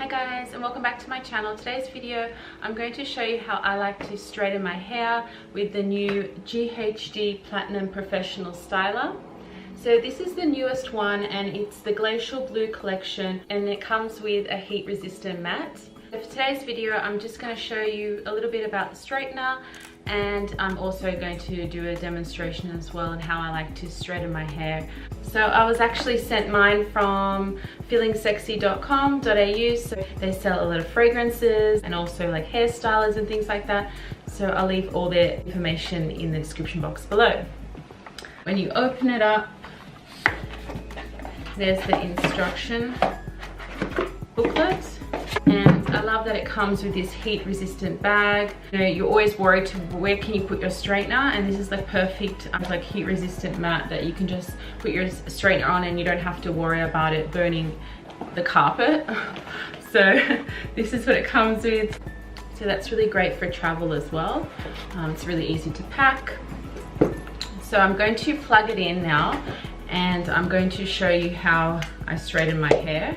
guys, and welcome back to my channel. Today's video I'm going to show you how I like to straighten my hair with the new GHD Platinum Professional Styler. So this is the newest one and it's the Glacial Blue collection, and it comes with a heat resistant mat. For today's video I'm just going to show you a little bit about the straightener, and I'm also going to do a demonstration as well on how I like to straighten my hair. So I was actually sent mine from feelingsexy.com.au. so they sell a lot of fragrances and also like hairstylers and things like that. So I'll leave all their information in the description box below. When you open it up, there's the instruction booklet. And I love that it comes with this heat resistant bag. You know, you're always worried to where can you put your straightener, and this is the perfect like heat resistant mat that you can just put your straightener on and you don't have to worry about it burning the carpet. So this is what it comes with. So that's really great for travel as well. It's really easy to pack. So I'm going to plug it in now and I'm going to show you how I straighten my hair.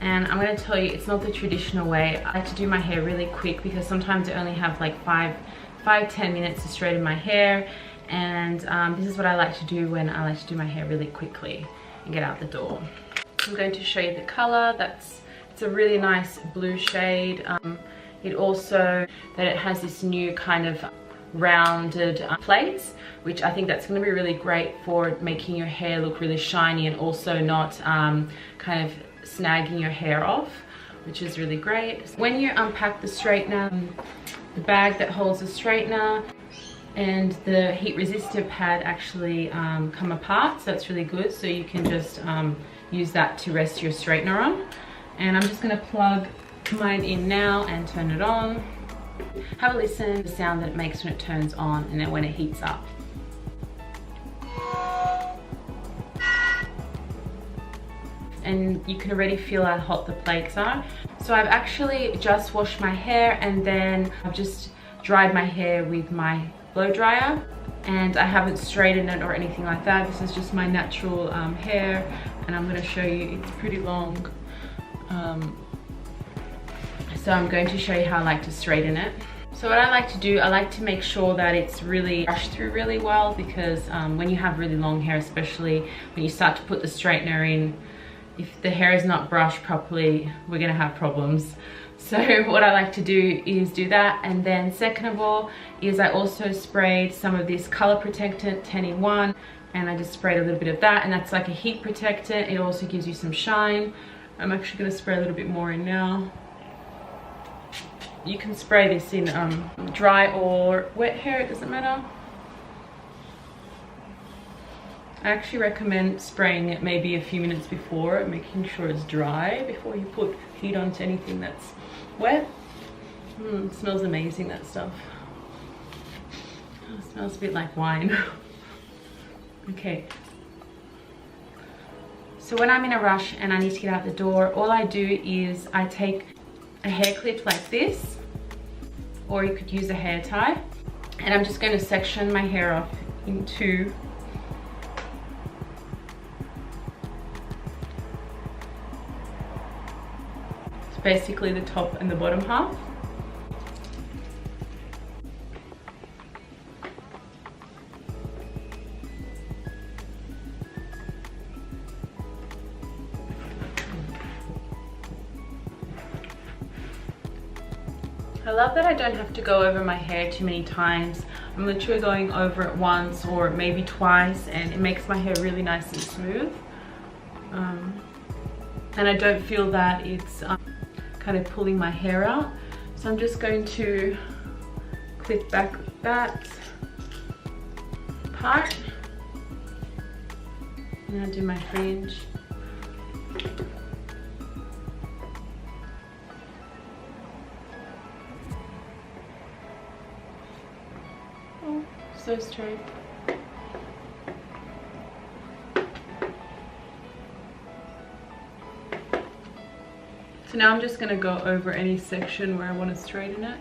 And I'm going to tell you, it's not the traditional way. I like to do my hair really quick because sometimes I only have like 5-10 minutes to straighten my hair. And this is what I like to do when I like to do my hair really quickly and get out the door. I'm going to show you the color. It's a really nice blue shade. It also, that it has this new kind of rounded plates, which I think that's going to be really great for making your hair look really shiny and also not kind of snagging your hair off, which is really great. When you unpack the straightener, the bag that holds the straightener and the heat resistant pad actually come apart, so that's really good. So you can just use that to rest your straightener on. And I'm just going to plug mine in now and turn it on. Have a listen to the sound that it makes when it turns on and then when it heats up. And you can already feel how hot the plates are. So I've actually just washed my hair and then I've just dried my hair with my blow dryer, and I haven't straightened it or anything like that. This is just my natural hair, and I'm going to show you, it's pretty long. So I'm going to show you how I like to straighten it. So what I like to do, I like to make sure that it's really brushed through really well, because when you have really long hair, especially when you start to put the straightener in, if the hair is not brushed properly, we're gonna have problems. So what I like to do is do that. And then second of all is I also sprayed some of this color protectant 10-in-1, and I just sprayed a little bit of that, and that's like a heat protectant. It also gives you some shine. I'm actually gonna spray a little bit more in now. You can spray this in dry or wet hair, it doesn't matter. I actually recommend spraying it maybe a few minutes before, making sure it's dry before you put heat onto anything that's wet. It smells amazing, that stuff. Oh, it smells a bit like wine. Okay. So when I'm in a rush and I need to get out the door, all I do is I take a hair clip like this, or you could use a hair tie, and I'm just going to section my hair off into basically the top and the bottom half. I love that I don't have to go over my hair too many times. I'm literally going over it once or maybe twice, and it makes my hair really nice and smooth. And I don't feel that it's kind of pulling my hair out. So I'm just going to clip back that part, and I'll do my fringe. Oh, so straight. So now I'm just going to go over any section where I want to straighten it.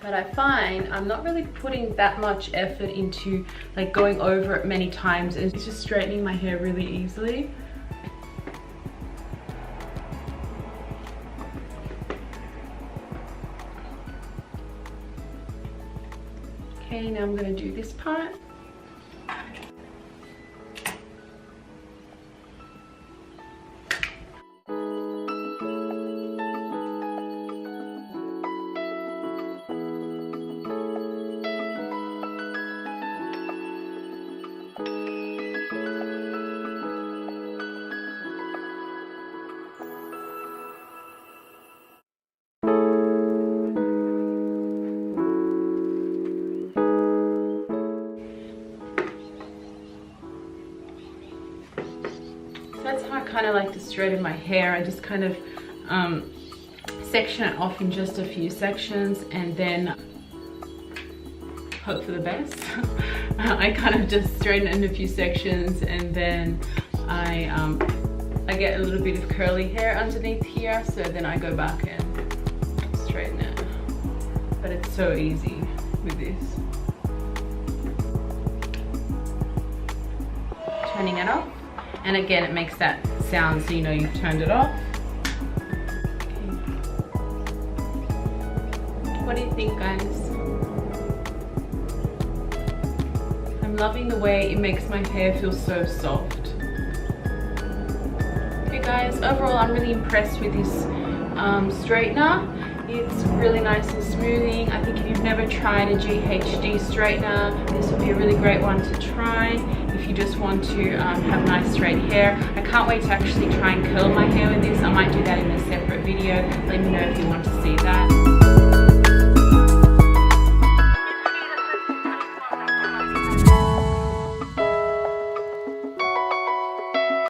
But I find I'm not really putting that much effort into like going over it many times, and it's just straightening my hair really easily. Okay, now I'm going to do this part. That's how I kind of like to straighten my hair. I just kind of section it off in just a few sections and then hope for the best. I kind of just straighten it in a few sections, and then I get a little bit of curly hair underneath here, so then I go back and straighten it. But it's so easy with this. Turning it off. And again, it makes that sound so you know you've turned it off. Okay. What do you think, guys? I'm loving the way it makes my hair feel so soft. Okay guys, overall I'm really impressed with this straightener. It's really nice and smoothing. I think if you've never tried a GHD straightener, this would be a really great one to try if you just want to have nice straight hair. I can't wait to actually try and curl my hair with this. I might do that in a separate video. Let me know if you want to see that.